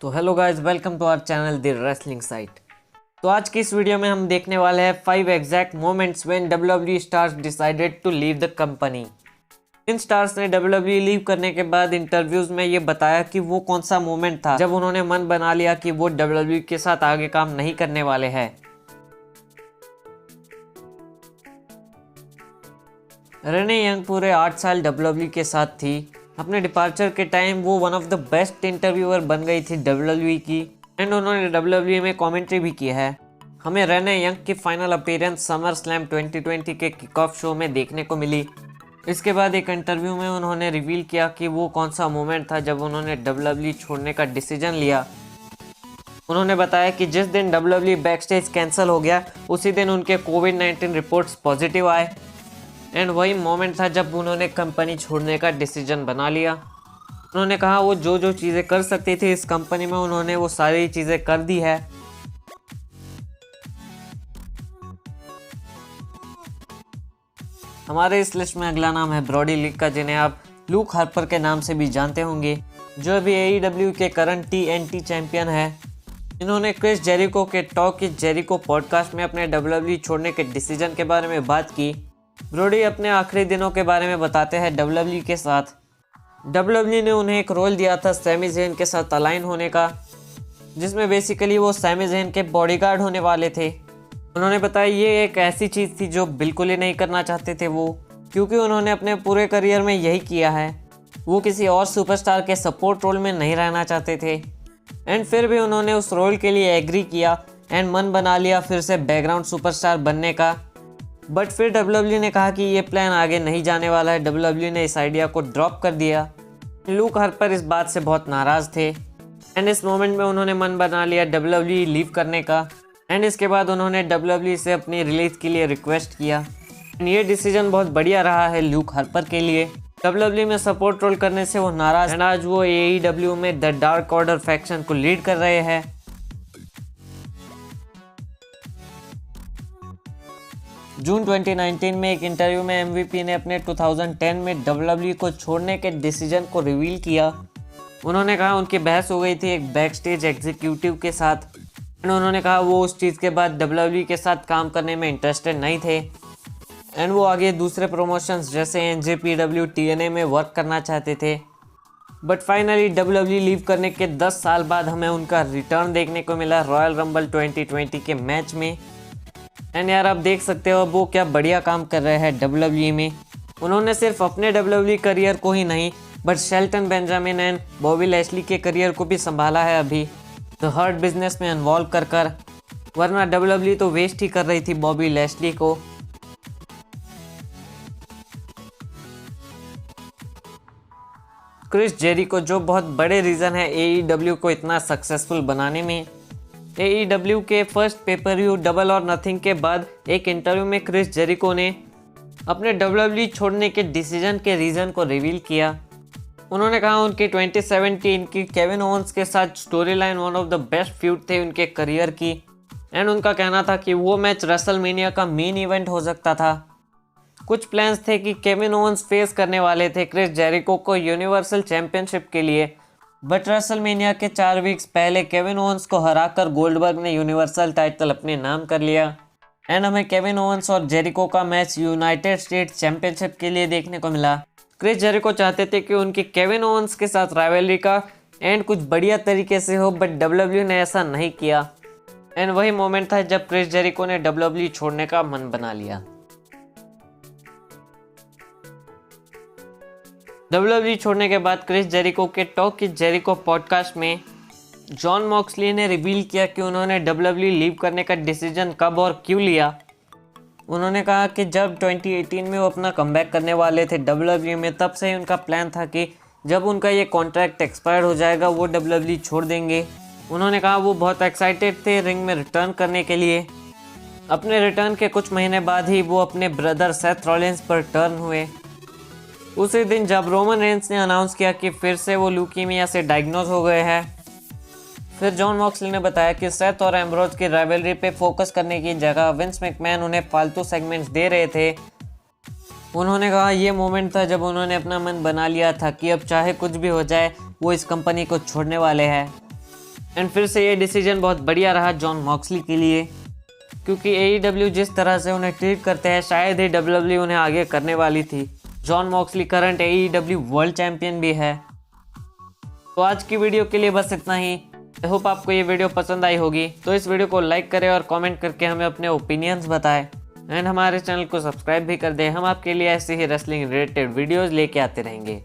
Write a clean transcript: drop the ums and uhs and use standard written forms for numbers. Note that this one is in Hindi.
तो hello guys, welcome to our channel the wrestling site. तो आज की इस वीडियो में हम देखने वाले हैं 5 exact moments when WWE stars decided to leave the company. इन स्टार्स ने WWE लीव करने के बाद इंटरव्यूज में ये बताया कि वो कौन सा मोमेंट था जब उन्होंने मन बना लिया कि वो WWE के साथ आगे काम नहीं करने वाले हैं। रेने यंग पूरे 8 साल WWE के साथ थी। अपने डिपार्चर के टाइम वो one of the best interviewer बन गई थी WWE की, एंड उन्होंने WWE में कमेंट्री भी की है। हमें रेने यंग की फाइनल अपीयरेंस समर स्लैम 2020 के किक ऑफ शो में देखने को मिली। इसके बाद एक इंटरव्यू में उन्होंने रिवील किया कि वो कौन सा मोमेंट था जब उन्होंने WWE छोड़ने का डिसीजन लिया। उन्होंने बताया कि जिस दिन WWE बैकस्टेज कैंसिल हो गया उसी दिन उनके कोविड-19 रिपोर्ट्स पॉजिटिव आए, एंड वही मोमेंट था जब उन्होंने कंपनी छोड़ने का डिसीजन बना लिया। उन्होंने कहा वो जो चीज़ें कर सकती थी इस कंपनी में उन्होंने वो सारी चीज़ें कर दी है। हमारे इस लिस्ट में अगला नाम है ब्रॉडी ली का, जिन्हें आप लूक हार्पर के नाम से भी जानते होंगे, जो अभी AEW के करंट TNT चैंपियन है। इन्होंने क्रिस जेरिको के टॉक इज जेरिको पॉडकास्ट में अपने WWE छोड़ने के डिसीजन के बारे में बात की। ब्रोडी अपने आखिरी दिनों के बारे में बताते हैं WWE के साथ। WWE ने उन्हें एक रोल दिया था सैमी ज़ेन के साथ अलाइन होने का, जिसमें बेसिकली वो सैमी ज़ेन के बॉडीगार्ड होने वाले थे। उन्होंने बताया ये एक ऐसी चीज़ थी जो बिल्कुल ही नहीं करना चाहते थे वो, क्योंकि उन्होंने अपने पूरे करियर में यही किया है। वो किसी और सुपरस्टार के सपोर्ट रोल में नहीं रहना चाहते थे, एंड फिर भी उन्होंने उस रोल के लिए एग्री किया एंड मन बना लिया फिर से बैकग्राउंड सुपरस्टार बनने का। बट फिर WWE ने कहा कि ये प्लान आगे नहीं जाने वाला है। WWE ने इस आइडिया को ड्रॉप कर दिया। लूक हार्पर इस बात से बहुत नाराज़ थे, एंड इस मोमेंट में उन्होंने मन बना लिया WWE लीव करने का, एंड इसके बाद उन्होंने WWE से अपनी रिलीज के लिए रिक्वेस्ट किया। ये डिसीजन बहुत बढ़िया रहा है लूक हार्पर के लिए। WWE में सपोर्ट रोल करने से वो नाराज़, एंड आज वो AEW में द डार्क ऑर्डर फैक्शन को लीड कर रहे हैं। जून 2019 में एक इंटरव्यू में MVP ने अपने 2010 में WWE को छोड़ने के डिसीजन को रिवील किया। उन्होंने कहा उनकी बहस हो गई थी एक बैकस्टेज एग्जीक्यूटिव के साथ, एंड उन्होंने कहा वो उस चीज़ के बाद WWE के साथ काम करने में इंटरेस्टेड नहीं थे, एंड वो आगे दूसरे प्रमोशंस जैसे NJPW TNA में वर्क करना चाहते थे। बट फाइनली WWE लीव करने के 10 साल बाद हमें उनका रिटर्न देखने को मिला रॉयल रंबल 2020 के मैच में। एंड यार आप देख सकते हो वो क्या बढ़िया काम कर रहे हैं WWE में। उन्होंने सिर्फ अपने WWE करियर को ही नहीं but Shelton Benjamin and Bobby Lashley के करियर को भी संभाला है अभी द हर्ट बिजनेस में इन्वॉल्व कर वरना WWE तो वेस्ट ही कर रही थी बॉबी लैशली को। क्रिस जेरिको जो बहुत बड़े रीज़न है AEW को इतना सक्सेसफुल बनाने में। AEW के फर्स्ट पेपर व्यू डबल और नथिंग के बाद एक इंटरव्यू में क्रिस जेरिको ने अपने WWE छोड़ने के डिसीजन के रीज़न को रिवील किया। उन्होंने कहा उनकी 2017 की केविन ओवंस के साथ story line one of the best feud थे उनके करियर की, एंड उनका कहना था कि वो मैच रेसलमेनिया का मेन इवेंट हो सकता था। कुछ प्लान्स थे कि केविन ओवंस फेस करने वाले थे क्रिस जेरिको को यूनिवर्सल चैंपियनशिप के लिए, बट रेसलमेनिया के 4 वीक्स पहले केविन ओवंस को हराकर गोल्डबर्ग ने यूनिवर्सल टाइटल अपने नाम कर लिया, एंड हमें केविन ओवंस और जेरिको का मैच यूनाइटेड स्टेट्स चैंपियनशिप के लिए देखने को मिला। क्रिस जेरिको चाहते थे कि उनकी केविन ओवंस के साथ राइवलरी का एंड कुछ बढ़िया तरीके से हो, बट WWE ने ऐसा नहीं किया, एंड वही मोमेंट था जब क्रिस जेरिको ने WWE छोड़ने का मन बना लिया। WWE छोड़ने के बाद क्रिस जेरिको के टॉक इज जेरिको पॉडकास्ट में जॉन मॉक्सली ने रिवील किया कि उन्होंने WWE लीव करने का डिसीजन कब और क्यों लिया। उन्होंने कहा कि जब 2018 में वो अपना कमबैक करने वाले थे WWE में, तब से ही उनका प्लान था कि जब उनका ये कॉन्ट्रैक्ट एक्सपायर हो जाएगा वो WWE छोड़ देंगे। उन्होंने कहा वो बहुत एक्साइटेड थे रिंग में रिटर्न करने के लिए। अपने रिटर्न के कुछ महीने बाद ही वो अपने ब्रदर सेथ रॉलिंस पर टर्न हुए। उसी दिन जब रोमन रेंस ने अनाउंस किया कि फिर से वो ल्यूकीमिया से डायग्नोज हो गए हैं, फिर जॉन मॉक्सली ने बताया कि सेथ और एम्ब्रोज की राइवलरी पे फोकस करने की जगह विंस मैकमैन उन्हें फालतू सेगमेंट्स दे रहे थे। उन्होंने कहा ये मोमेंट था जब उन्होंने अपना मन बना लिया था कि अब चाहे कुछ भी हो जाए वो इस कंपनी को छोड़ने वाले हैं। एंड फिर से ये डिसीजन बहुत बढ़िया रहा जॉन मॉक्सली के लिए, क्योंकि AEW जिस तरह से उन्हें ट्रीट करते हैं शायद ही WWE उन्हें आगे करने वाली थी। John Moxley current AEW world champion भी है। तो आज की वीडियो के लिए बस इतना ही। आई होप आपको ये वीडियो पसंद आई होगी, तो इस वीडियो को लाइक करें और कमेंट करके हमें अपने ओपिनियंस बताएं एंड हमारे चैनल को सब्सक्राइब भी कर दें। हम आपके लिए ऐसे ही रेसलिंग रिलेटेड वीडियोस लेके आते रहेंगे।